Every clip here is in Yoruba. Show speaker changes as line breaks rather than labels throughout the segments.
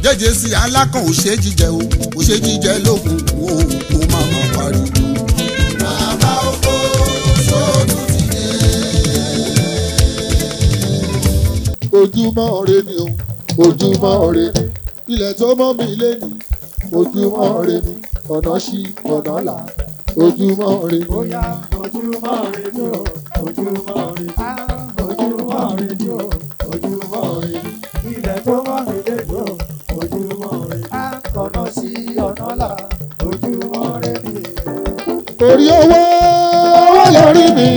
jẹ́jẹ́ sí alákàn ò ṣe jíjẹ o ò ṣe jíjẹ lókun o kò má má pariwo. Bàbá oko sóòtú ti dé.
Ojúmọ́ ire ni o, ojúmọ́ ire ni, ilẹ̀ tó mọ́ mi lé ní. Ojúmọ́ ire ni, ọ̀nà ṣí ọ̀nà là. Ojúmọ́ ire ni.
Bóyá ojúmọ́ ire ni o, ojúmọ́ ire ni. Ojúmọ́ ire ni o, ojúmọ́ ire ni. Ilẹ̀ tó mọ́ mi lé ní o, ojúmọ́ ire ni. Ọ̀nà sí ọ̀nà là, ojúmọ́ ire ni.
Orí owó lórí mi,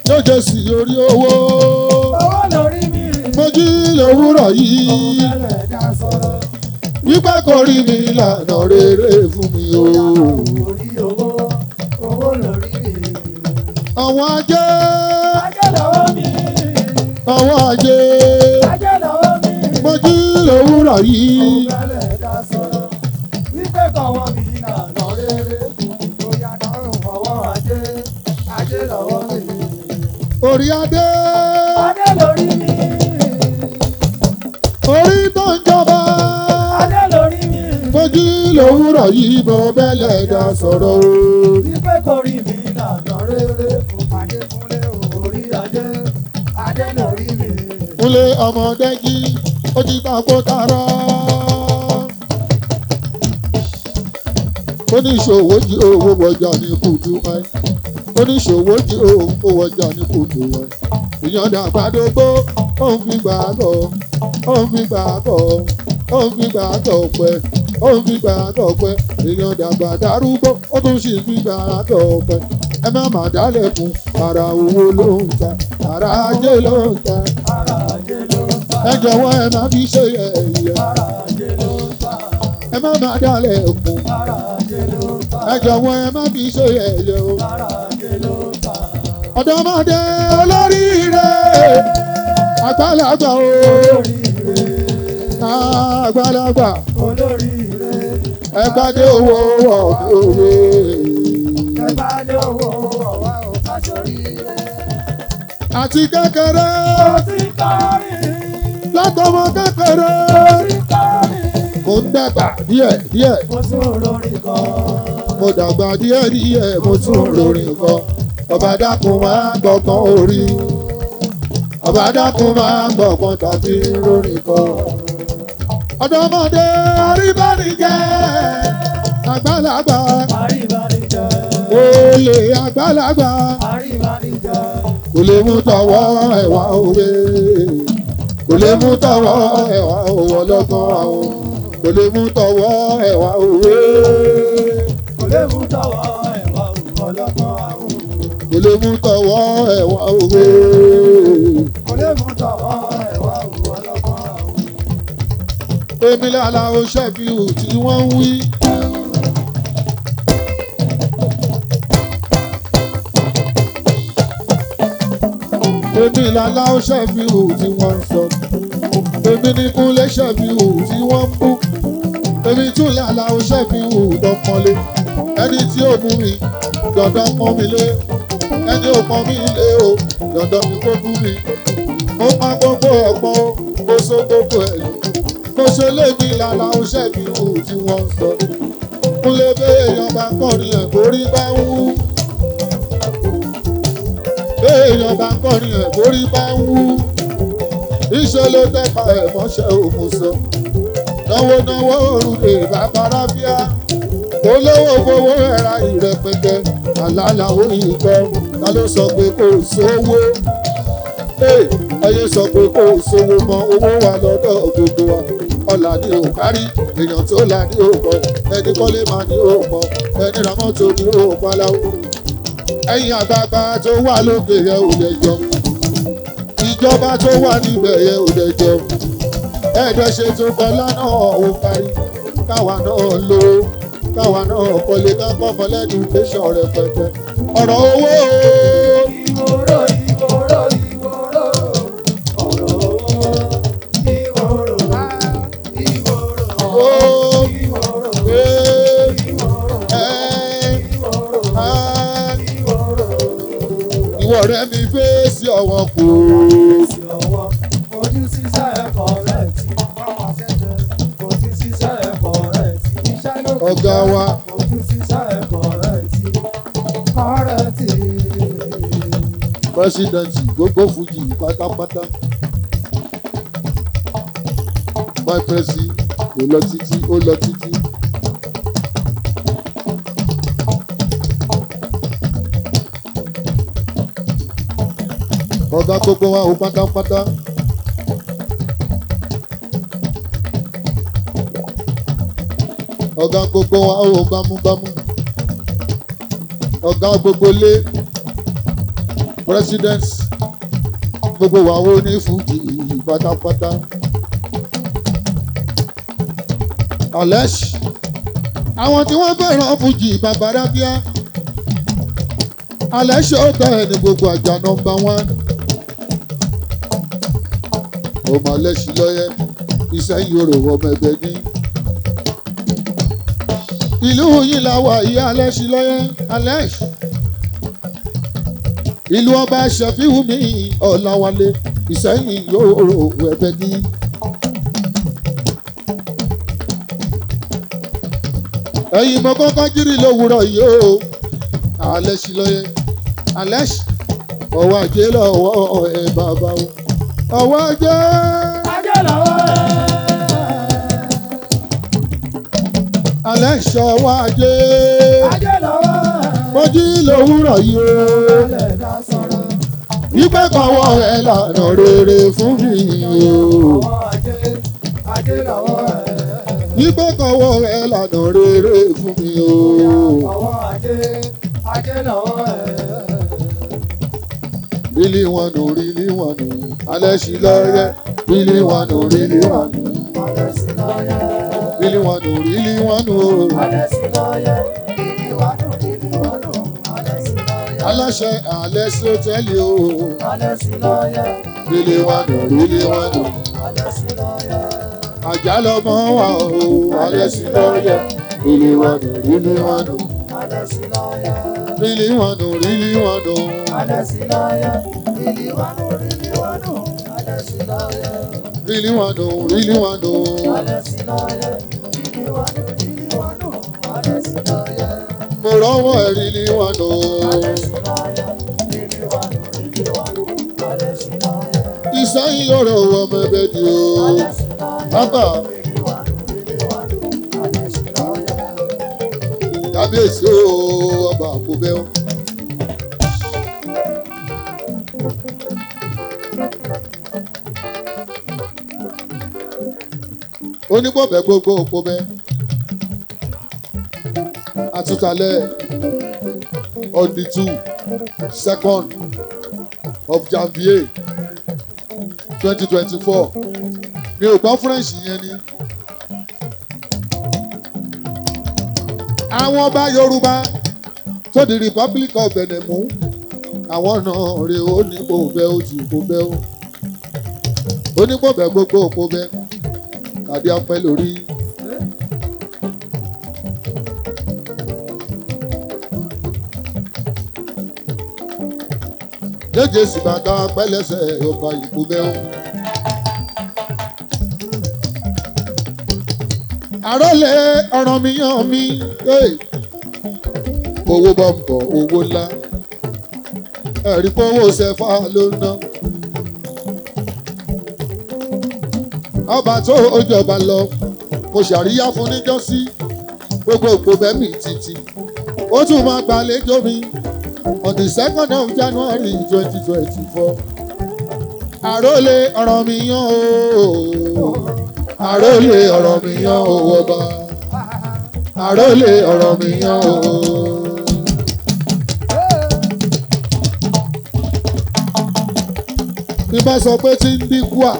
jẹ́jẹ́ sí orí owó.
Owó lórí mi.
Mo jí lówùrọ̀ yìí.
Ọ̀bẹ̀lẹ̀ dá sọ̀rọ̀.
Wípé kò rí mi lànà rere fún mi o.
Orí owó, owó lórí mi.
Àwọn ajé,
Ajé lọ́wọ́ mi.
àwọn ajé,
Ajé lọ́wọ́ mi.
mo jí lówùrọ̀ yìí.
Ọ̀bẹ̀lẹ̀ dá sọ̀rọ̀. Wípé kọ̀wọ́ mi lànà rere fún mi. Bóyá náà fọwọ́ ajé. Ajé lọ́wọ́ mi.
Orí adé,
Ajé lórí mi.
orí tó ń jọba.
Ajé lórí mi.
Mo jí lówùrọ̀ yìí, mo bẹ́lẹ̀ dá sọ̀rọ̀ o.
Wípé kò rí mi lànà rere fún Adékúnlé orí ajé. Ajé lórí mi.
Kúnlé ọmọdé jí, ó ti tako tara. Oníṣòwò jí owó wọjà ní kùtù ẹ̀. Oníṣòwò jí owó wọjà ní kùtù ẹ̀. Ìyànda àgbàdógbó, ó ń fi gbà gọ̀, ó ń fi gbà gọ̀, ó ń fi gbà gọ̀ pẹ́, ó ń fi gbà gọ̀ pẹ́. Ìyànda àgbàdárúgbó, ó tún sì fi gbà gọ̀ pẹ́. Ẹ má má dálẹ̀kùn, ara owó ló ń ta, ara ajé ló ń ta.
Ara ajé ló ń ta.
Ẹ jọ̀wọ́ ẹ má fi ṣe yẹ̀yẹ́.
Ara ajé ló ń ta.
Ẹ má má dálẹ̀kùn.
Ara ajé ló ń ta.
Ẹ jọ̀wọ́ ẹ má fi ṣe yẹ̀yẹ́ o.
Ara ajé ló ń ta.
Ọ̀dọ́mọdé olóríire, àgbàlagbà o.
Olóríire.
Àgbàlagbà,
Olóríire.
ẹ gbádé owó òwe.
Ẹ bá dé owó ọ̀wá ò ká sóríire.
Àti kékeré,
Ó ti kọrin.
látọmọ kékeré.
Ó ti kọrin.
Mo ń dàgbà díẹ̀ díẹ̀,
Mo tún lórí kan.
mo dàgbà díẹ̀ díẹ̀, mo tún lórin kan. Ọba dákun máa gbọ̀ngàn orí. Ọba dákun máa gbọ̀ngàn tàbí lórí kan. Ọ̀dọ́mọdé àríbánijẹ́, àgbàlagbà,
Àríbánijẹ́.
olè àgbàlagbà,
Àríbánijẹ́.
kò lè mú tọwọ́ ẹ̀wà òwe. Kò lè mú tọwọ́ ẹ̀wà òwò ọlọ́gbọ́n àwọn. Kò lè mú tọwọ́ ẹ̀wà òwe.
Kò lè mú tọwọ́ ẹ̀wà ọlọ́gbọ́n àwọn.
Kò lè mú tọwọ́ ẹ̀wà òwe.
Kò lè mú tọwọ́ ẹ̀wà ọlọ́gbọ́n àwọn.
Èmi lára o ṣẹ́fíù tí wọ́n ń wí. Èmi lára o ṣẹ́fíù tí wọ́n ń sọ. Èmi ní Kúnlé ṣẹ́fíù tí wọ́n ń bú. Èmi tún lára o ṣẹ́fíù dọ́pọ́nlé. Ẹni tí ó mú mi, dandan pọ́n mi lé. Ẹni ò pọ́n mi lé o, dandan ni kó bú mi. Mo pa gbogbo ẹ̀pọ́n o, mo so gbogbo ẹ̀yìn. Mo ṣe lébi lára o ṣẹ́fíù tí wọ́n ń sọ. Kúnlé béèyàn bá kọrin ẹ̀ borí bá ń wú. Béèyàn bá kọrin ẹ̀ borí bá ń wú. Iṣẹ́ ló tẹ́pa ẹ̀ mọ́ṣẹ́ òun sọ. Náwó náwó òrùlé bàbá rábíà. Olówó fowó ẹ̀ra ìrẹpẹtẹ. Àlàlà orí ìkọ́. Ta ló sọ pé kò sówó? Ẹyẹ sọ pé kò sówó mọ́, owó wà lọ́dọ̀ gbogbo wa. Ọlà ni ò kárí, èèyàn tó là ní òpọ̀. Ẹni kọ́lé máa ní òpọ̀. Ẹni ra mọ́tò ní òpọ̀ aláwọ̀. Ẹ̀yin àgbààgbà tó wà lókè yẹn ò lè jọ. Ìjọba tó wà níbẹ̀ yẹn ò lè jọ. Ẹ̀ẹ́dẹ̀ ṣètò kọlá náà ò parí. Káwa náà lò ó. Káwa náà kọ́lé ká kọ́ fọlẹ́dù tẹ̀sán rẹpẹtẹ. Ọ̀rọ̀ owó o.
Ìwòrò ìwòrò ìwòrò. Ọ̀rọ̀ owó. Ìwòrò á. Ìwòrò
Ó.
ìwòrò.
Ee.
Ìwòrò
Ẹ́.
ìwòrò.
Á.
Ìwòrò.
Ìwọ rẹ̀ mi fèsì ọ̀wọ́n kù.
Ọwọ́ ojú sísá ẹ̀kọ́ rẹ̀ tí wọ́n wá fẹ́
ọ̀gá wa
ojú ṣiṣẹ́ ẹ̀kọ́ rẹ̀ ti kọ́rẹ́tì.
pẹ́sidẹ̀ntì gbogbo fújì pátápátá my presi ó lọ títí ó lọ títí. ọ̀gá gbogbo wa ó pátápátá. ọ̀gá gbogbo wa ó bámúbámú. ọ̀gá gbogbo lé president gbogbo wa ó ní fújì pátápátá. Alesh àwọn tí wọ́n fẹ́ràn fújì bàbára bíá. Alesh ó bẹ̀rẹ̀ ní gbogbo àjà nọ́mbà 1. ọmọ Alesh lọ́yẹ́ Ìṣẹ́yìn Orò ọmọ ẹgbẹ́ ní. ìlú yìí la wà yí Alesh lọ́yẹ́ Alesh. ìlú ọba Ṣẹ̀fíùmí Ọláwálé Ìṣẹ́yìn Orò ẹgbẹ́ ní. ẹ̀yin mọ kọ́kọ́ jírí lówùrọ̀ yìí o Alesh lọ́yẹ́ Alesh ọwọ́ ajé lọ́wọ́ ẹ bàbá o ọwọ́ ajé.
ajé lọ́wọ́ ẹ̀.
Alesh ọwọ́ ajé.
ajé lọ́wọ́ ẹ̀.
mo jí lówùrọ̀ yìí o
alẹ́ dá sọ̀rọ̀.
ìgbẹ́ kọ́wọ́ ẹ lànà rere fún mi o
ọwọ́ ajé ajé lọ́wọ́ ẹ̀.
ìgbẹ́ kọ́wọ́ ẹ lànà rere fún mi o.
ọwọ́ ajé ajé lọ́wọ́ ẹ̀.
Really want to, really want to. Alesh lọ́yẹ́ really want to, really want to.
alẹ́ sí lọ́yẹ̀.
Really want to, really want to.
alẹ́ sí lọ́yẹ̀. ìwádùn ìwádùn. alẹ́ sí lọ́yẹ̀.
Aláṣẹ Alesh Hotel o.
alẹ́ sí lọ́yẹ̀.
Really want to, really want to.
alẹ́ sí lọ́yẹ̀.
Àjà lọmọ wa o. Alesh lọ́yẹ́ really want to, really want to.
alẹ́ sí lọ́yẹ̀.
Really want to, really want to.
alẹ́ sí lọ́yẹ̀. ìwádùn ìwádùn. alẹ́ sí lọ́yẹ̀.
Really want to, really want to.
alẹ́ sí lọ́yẹ̀. ìwádùn ìwádùn. alẹ́ sí lọ́yẹ̀.
Mo rọ́wọ́ ẹ̀ really want to.
alẹ́ sí lọ́yẹ̀. ìwádùn ìwádùn. alẹ́ sí lọ́yẹ̀.
Ìṣẹ́yìn Orò ọmọ ẹgbẹ́ ni o.
alẹ́ sí lọ́yẹ̀.
Bàbá kábíyèsí o ọba àkóbẹ́ o. onígbọ̀bẹ̀ gbogbo òkóbẹ́ àtúntàlẹ̀ on the 2nd of Janvier 2024 mi ò gbọ́ French yẹn ni. àwọn ọba Yorùbá tó di Republic of Benin mú àwọn náà rè ó ní kò bẹ́ ó jù kò bẹ́ ó onígbọ̀bẹ̀ gbogbo kò bẹ́ tàbí apẹ́ lórí. jẹ́jẹ́ sì bá dá pẹ́lẹ́sẹ̀ ọba ìkó bẹ́ ó. àròlé ọ̀ràn mi yàn mí owó bọ̀ ń bọ̀ owó ńlá ẹ̀rí pọ́wọ́ sẹ́fà ló ń ná. ọba tó jọba lọ mo ṣàríyá fún níjọ́sí gbogbo òpó bẹ́mì títí ó tún máa gbàlejò mi on the 2nd of January 2024. àròlé ọ̀ràn mi yàn o àròlé ọ̀rọ̀ mi yàn o ọba àròlé ọ̀rọ̀ mi yàn o. bí bá sọ pé tí ń dínkù à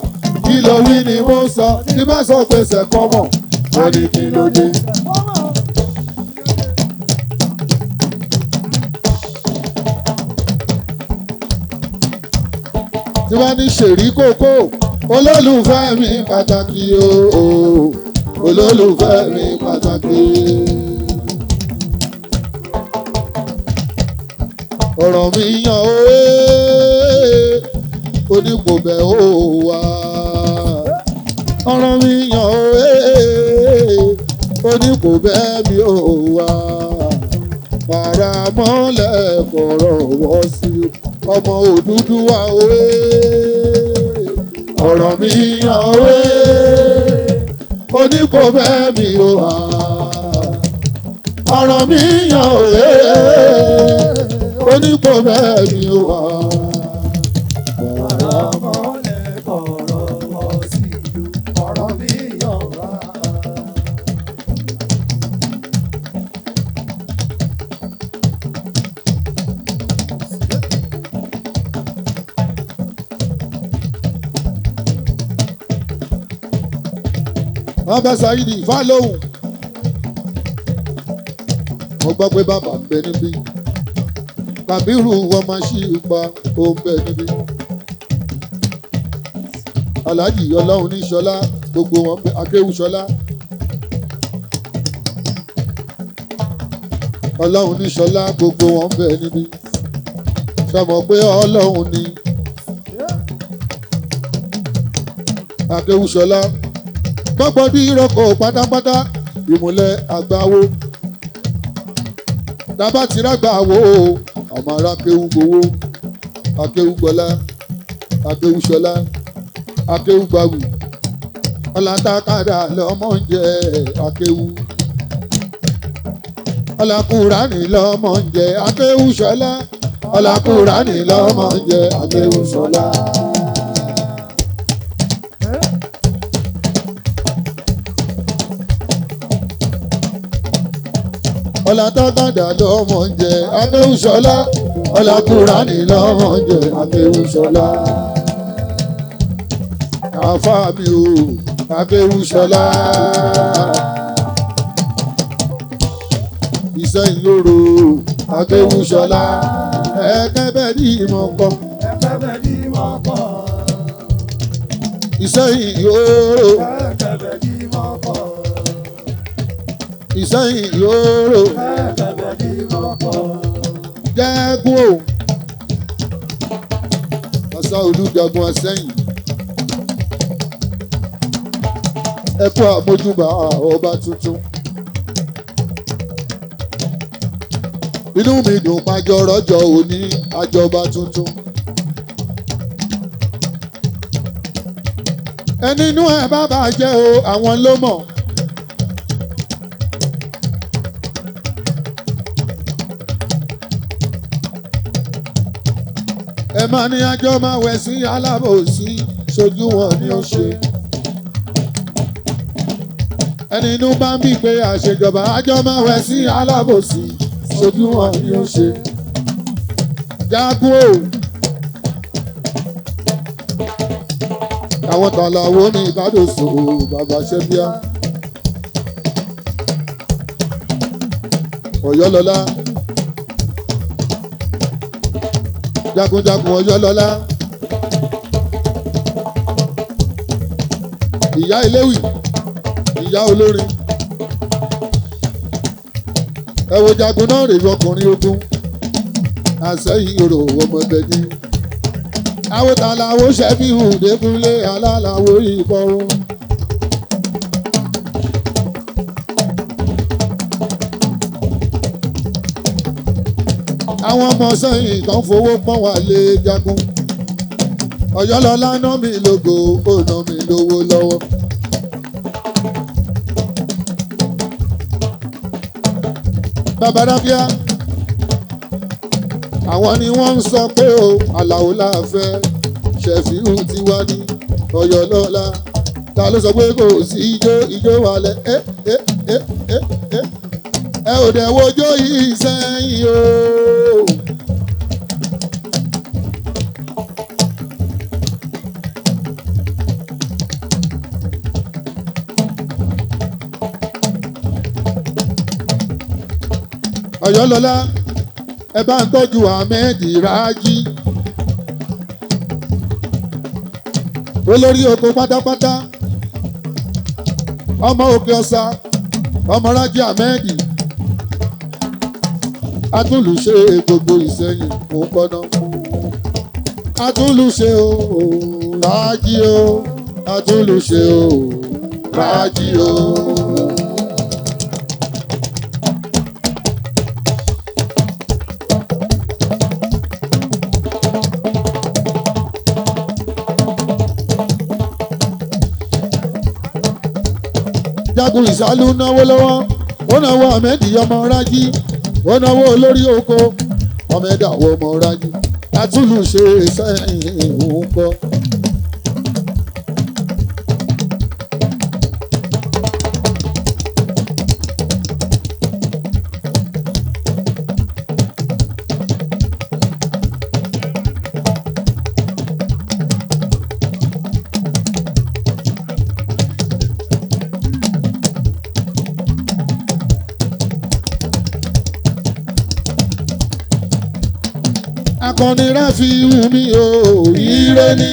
kí ló wí ni mo sọ bí bá sọ pé sẹ̀kọ́ mọ̀ wọ́n ní kí ló dé. tí wọ́n ní ṣèrí kókó olólùfẹ́ mi pàtàkì o olólùfẹ́ mi pàtàkì. ọ̀rọ̀ mi yàn ó onípòbẹ̀ ó wá. ọ̀rọ̀ mi yàn ó ó ní kò bẹ́ẹ̀ mi ò wá paramọ́lẹ̀ kọ̀rọ̀ wọ́ sí ọmọ Odùduwà òwe ọ̀rọ̀ mi yàn òwe ó ní kò bẹ́ẹ̀ mi ò wá ọ̀rọ̀ mi yàn òwe ó ní kò bẹ́ẹ̀ mi ò wá. Bàbá Saidi Ifá lóhùn. Mo gbọ́ pé bàbá ń bẹ níbí. Kàbírù wọn máa ṣí ipa ó ń bẹ níbí. Aláàjì Ọlọ́run ní Ṣọlá gbogbo wọn bẹ Akéwù Ṣọlá. Ọlọ́run ní Ṣọlá gbogbo wọn bẹ níbí. Ṣọmọ pé Ọlọ́run ní Akéwù Ṣọlá. Gbọ́gbọ́ bí ìrọ́kọ̀ pátápátá ìmùlẹ̀ àgbáwo. Dábàá ti rágbàwó àmọ́ ara Akéwù gbowó. Akéwù gbọ́lá, Akéwù Ṣọlá, Akéwù gbàwù. Ọlátàkàdá lọ́mọ ń jẹ Akéwù. Ọlákùránì lọ́mọ ń jẹ Akéwù Ṣọlá. Ọlákùránì lọ́mọ ń jẹ Akéwù Ṣọlá. Ọlátàkàdá lọ́mọ ń jẹ Akéwù Ṣọlá. Ọlákùránì lọ́mọ ń jẹ Akéwù Ṣọlá. Àfá mi o Akéwù Ṣọlá. Ìṣẹ́yìn lóru Akéwù Ṣọlá. Ẹ̀kẹ́bẹ̀ ní ìmọ̀ pọ̀.
Ẹ̀kẹ́bẹ̀ ní ìmọ̀ pọ̀.
Ìṣẹ́yìn lóru.
Ẹ̀kẹ́bẹ̀ ní ìmọ̀ pọ̀.
Ìṣẹ́yìn lóru.
Ẹ̀kẹ́bẹ̀ ní ìmọ̀ pọ̀.
Jẹ́gun o. Àṣà olùjagun àṣẹ́yìn. Ẹ kú àmójúbà ọba tuntun. Inú mi dùn májọ rọ́jọ́ òní àjọba tuntun. Ẹni inú ẹ̀ bá bàjẹ́ o àwọn ló mọ̀. Ẹ máa ní àjọ máa wẹ̀ sí alábòsí ṣojú wọn ni ó ṣe. Ẹni inú bá ń bí pé àṣejọba àjọ máa wẹ̀ sí alábòsí ṣojú wọn ni ó ṣe. Jágún o. Àwọn tàlàwọ́ ní ìkádòsò bàbá Ṣẹ́bíà. Ọ̀yọ́lọ́lá. Jagunjagun Ọ̀yọ́lọ́lá. Ìyá Eléwì. Ìyá olórin. Ẹ wo jagun náà rèé ọkùnrin ogun. Àṣẹ́yìn òrò ọmọdé ní. Àwọn tàlàwọ́ Ṣẹ́bíù Dékúnlé alálàwọ̀ ìbọ̀rún. Àwọn ọmọ sẹ́yìn tó ń fowó pọ́n wà lé jagun. Ọ̀yọ́lọ́lá ná mi lógo ó ná mi lówó lọ́wọ́. Bàbá Rábíà àwọn ni wọ́n ń sọ pé o Àlàó láàfẹ́ Ṣẹ̀fíù ti wá ní Ọ̀yọ́lọ́lá. Ta ló sọ pé kò sí ijó wálẹ̀ ẹ ò dẹ̀ wojó yìí sẹ́yìn o. Ọ̀yọ́lọ́lá ẹ bá ń tọ́jú Ahmed Raji olórí oko pátápátá ọmọ Òkè Ọ̀sà ọmọ Raji Ahmed atúlùṣe gbogbo Ìṣẹ̀yìn kò kọ́nà atúlùṣe o Raji o atúlùṣe o Raji o jagun ìsálú náwó lọ́wọ́ ó náwó ahmed ọmọ rájí ó náwó olórí oko ọmọ ẹ̀dá ọmọ rájí àtúlù ṣe sẹ́yìn òun kọ́. akọni ráfi wù mí o ire ni.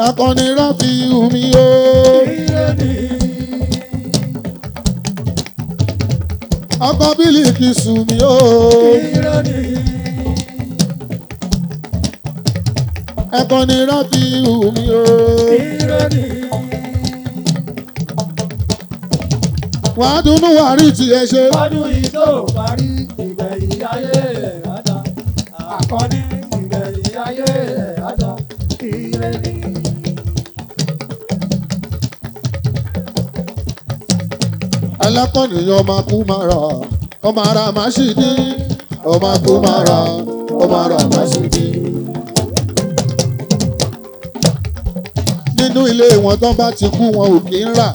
akọni ráfi wù mí o
ire ni.
ọkọ bílíkì sùn mí o
ire ni.
akọni ráfi wù mí o
ire ni.
wàá dùnnú wàá rí tiẹ̀ ṣe.
ọdún yìí tó parí ìgbẹ̀yìn ayé rẹ̀ àdá akọni ìgbẹ̀yìn ayé rẹ̀ àdá ire ni.
alákọ̀nìyàn ọmọ akú máa rà ọmọ ara máa ṣì ní ọmọ akú máa rà ọmọ ara máa ṣì ní. nínú ilé wọn tó bá ti kú wọn ò kí ń rà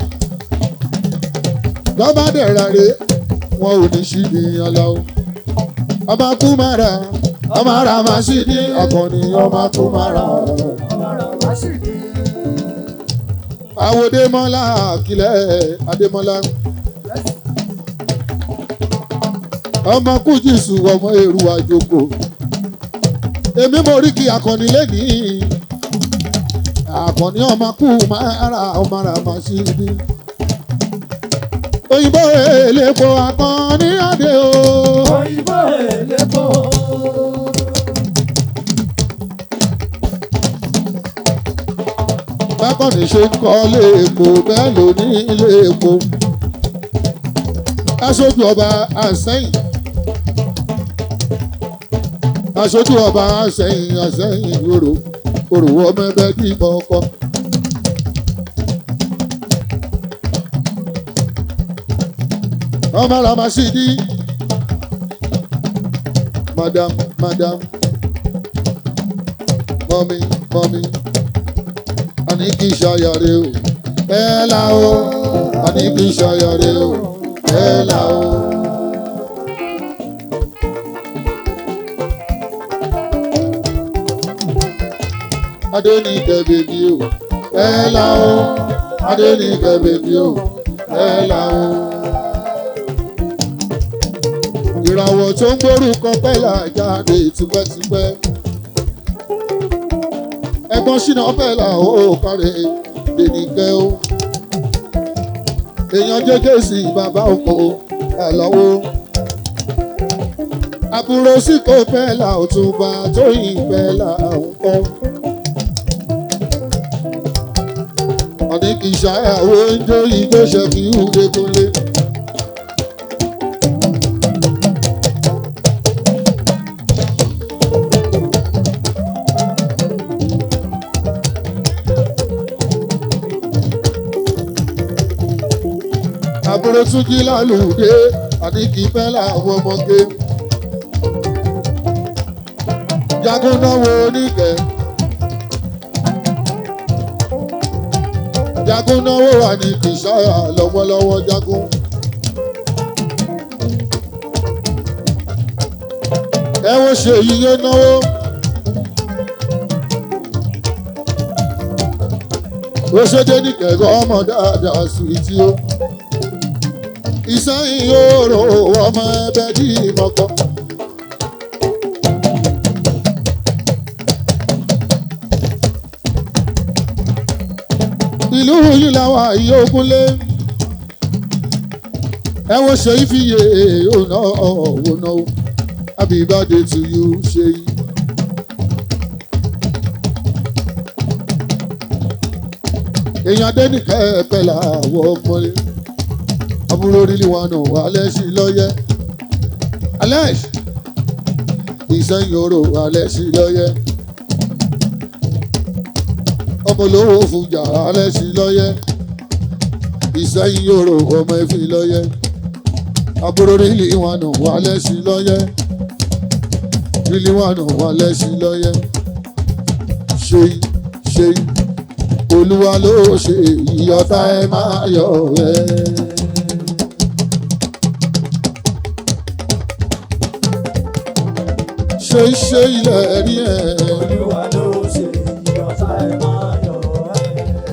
tó bá dẹ̀ rà rè wọn ò ní ṣì ní ọlọ́wọ́ ọmọ akú máa rà ọmọ ara máa ṣì ní akọ̀nìyàn ọmọ akú máa rà. àwòdémọ́lá àkìlẹ̀ adémọ́lá. ọmọ kújìsù ọmọ èrú àjòkò èmi mo rí kí akọni lẹ́nìí akọni ọmọ kú mara ọmọ ara máa ṣe ní. òyìnbó èlépo akọni adé o.
òyìnbó èlépo.
bákọ̀nì ṣe ń kọ́ léèpo bẹ́ẹ̀ ló ní léèpo. aṣojú ọba àṣẹyìn aṣojú ọba àṣẹyìn àṣẹyìn òrò ọmọ ẹbẹ kí ìbọn ọkọ. ọmọ Ramashidi madam mọ́mí àní kì í ṣàyàrá o ẹ là o àní kì í ṣàyàrá o ẹ là o. Adéníkẹ́ bèbí o ẹ là o Adéníkẹ́ bèbí o ẹ là o. ìràwọ̀ tó ń gbórúkọ pẹ́lá jáde tipẹ́tipẹ́ ẹ̀gbọ́n ṣìnà pẹ́lá ó kárẹ̀ Adéníkẹ́ o. èèyàn jẹ́jẹ́ sí bàbá òkò ẹ̀ lọ́wọ́ àbúrò sí kò pẹ́lá òtúnba Tóyìn pẹ́lá òǹkọ́. ọ̀ní kì í ṣàyàwó ńjọ́ ìjọ ṣẹ̀fì ìhùdẹ́kùnlé. àbúrò Túnjí lálùdé àní kì í fẹ́ làwọn ọmọge. jagun náwó oníkẹ́. jagun náwó wà ní kìsàyà lọ́wọ́lọ́wọ́ jagun. ẹ wo ṣe yíyó náwó. ó ṣe dé ní kẹ̀kọ́ ọmọ dáadáa sùwìtì o. Ìsẹ́yìn yòòrò ọmọ ẹbẹ dì mọ́kọ́. ìlú yìí làwọn àyè Ògúnlé ẹ wo ṣe ìfìyè ònà ònà happy birthday to you Ṣèyí. èèyàn Adéníkẹ́ pẹ̀lá àwọ̀ ọmọlé àbúrò rílì wọn nù alẹ́ sí lọ́yẹ́ alẹ́ ìsẹ́yìn oró alẹ́ sí lọ́yẹ́ ọmọ olówó fújà alẹ́ sí lọ́yẹ́ ìsẹ́yìn oró ọmọ ẹ̀fín lọ́yẹ́ àbúrò rílì wọn nù alẹ́ sí lọ́yẹ́ rílì wọn nù alẹ́ sí lọ́yẹ́ ṣe olúwa ló ṣe ìyọ̀tá ẹ máa yọ̀ ẹ́. ṣe ilẹ̀ rí ẹ̀.
Olúwa ló ṣe ìyọ̀tá ẹ máa yọ̀ ẹ́.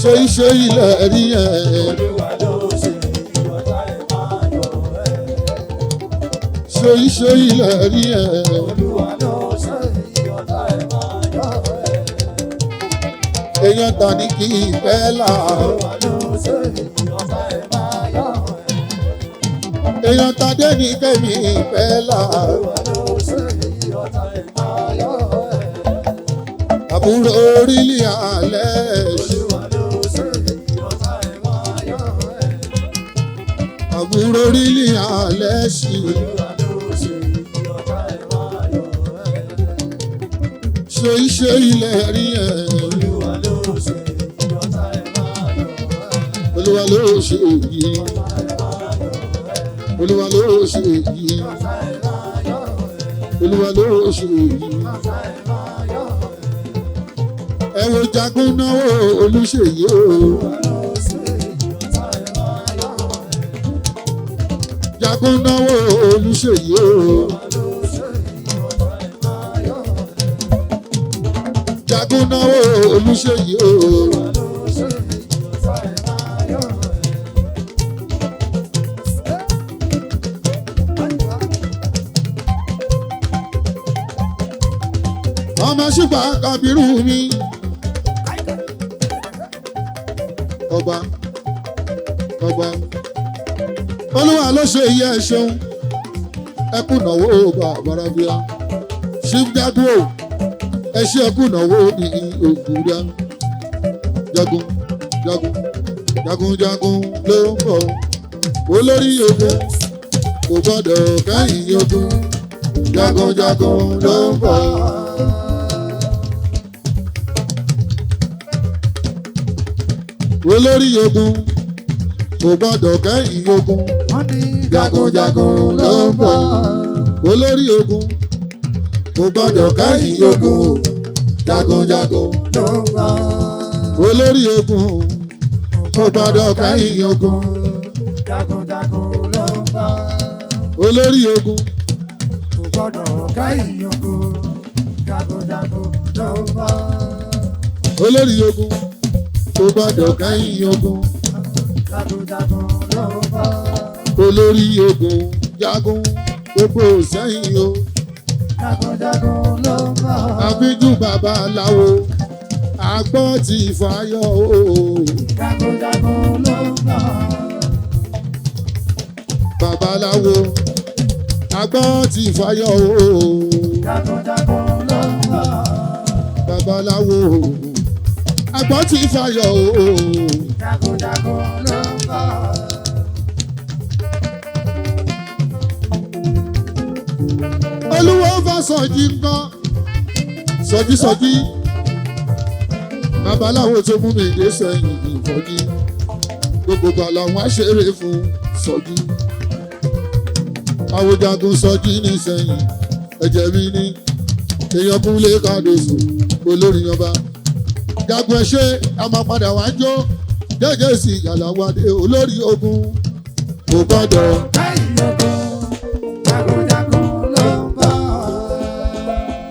ṣe ilẹ̀ rí ẹ̀.
Olúwa ló ṣe ìyọ̀tá ẹ máa yọ̀ ẹ́.
ṣe ilẹ̀ rí ẹ̀.
Olúwa ló ṣe ìyọ̀tá ẹ máa yọ̀ ẹ́.
èèyàn ta ni kì í pẹ́ là.
Olúwa ló ṣe ìyọ̀tá ẹ máa yọ̀ ẹ́.
èèyàn ta dé ní kẹ́mi pẹ́ là.
Olúwa ló ṣe ìyọ̀tá ẹ máa yọ̀ ẹ́.
àbúrò orílẹ̀ alẹ́.
Olúwa ló ṣe ìyọ̀tá ẹ máa yọ̀ ẹ́.
àbúrò orílẹ̀ alẹ́ sí.
Olúwa ló ṣe ìyọ̀tá ẹ máa yọ̀ ẹ́.
ṣe ilẹ̀ rí ẹ̀.
Olúwa ló ṣe ìyọ̀tá ẹ máa yọ̀ ẹ́.
olúwa ló ṣe èyí. olúwa ló ṣe èyí. olúwa ló ṣe èyí. ẹ wo jagun náwó olùṣèyí o. jagun náwó olùṣèyí o. jagun náwó olùṣèyí o. ọmọ ṣùgbà Kábírù mi. ọba olúwa ló ṣe iye ẹṣeun ẹkú náwó bàbárabíà chief jaguo ẹṣẹ ẹkú náwó ní ògùdá jagun ló ń bọ̀ olórí ogun kò gbọ́dọ̀ kẹ́yìn ogun jagunjagun ló ń bọ̀. olórí ogun kò gbọ́dọ̀ kẹ́yìn ogun jagunjagun ló ń bọ̀. olórí ogun kò gbọ́dọ̀ kẹ́yìn ogun jagunjagun ló ń bọ̀. olórí ogun kò gbọ́dọ̀ kẹ́yìn ogun
jagunjagun ló ń bọ̀.
olórí ogun
Kò gbọ́dọ̀ kẹ́yìn ogun jagunjagun ló ń bọ̀.
olórí ogun kò gbọ́dọ̀ kẹ́yìn ogun
Jagunjagun ló ń bọ̀.
olórí ogun jagun gbogbo sẹ́yìn o.
Jagunjagun ló ń bọ̀.
àbíjú babaláwo àgbọ̀ ti fàyọ̀ o.
Jagunjagun ló ń bọ̀.
babaláwo àgbọ̀ ti fàyọ̀ o.
Jagunjagun ló ń bọ̀.
babaláwo àgbọ̀ ti fàyọ̀ o.
Jagunjagun ló ń bọ̀.
olúwo fà sọ̀jí ńkọ́ sọ̀jí babaláwo tó mú mi dé sẹ́yìn ìfọ́jí gbogbo bàlá wọn á ṣeré fún sọ̀jí àwòjagun sọ̀jí ní sẹ́yìn ẹ̀jẹ̀ mi ní èèyàn kúnlé kàdóso olórí ọba jagun ẹṣẹ a máa padà wá jó jẹ́jẹ́ sí yàrá wádé olórí ogun kò gbọ́dọ̀
Kẹ́yìn ogun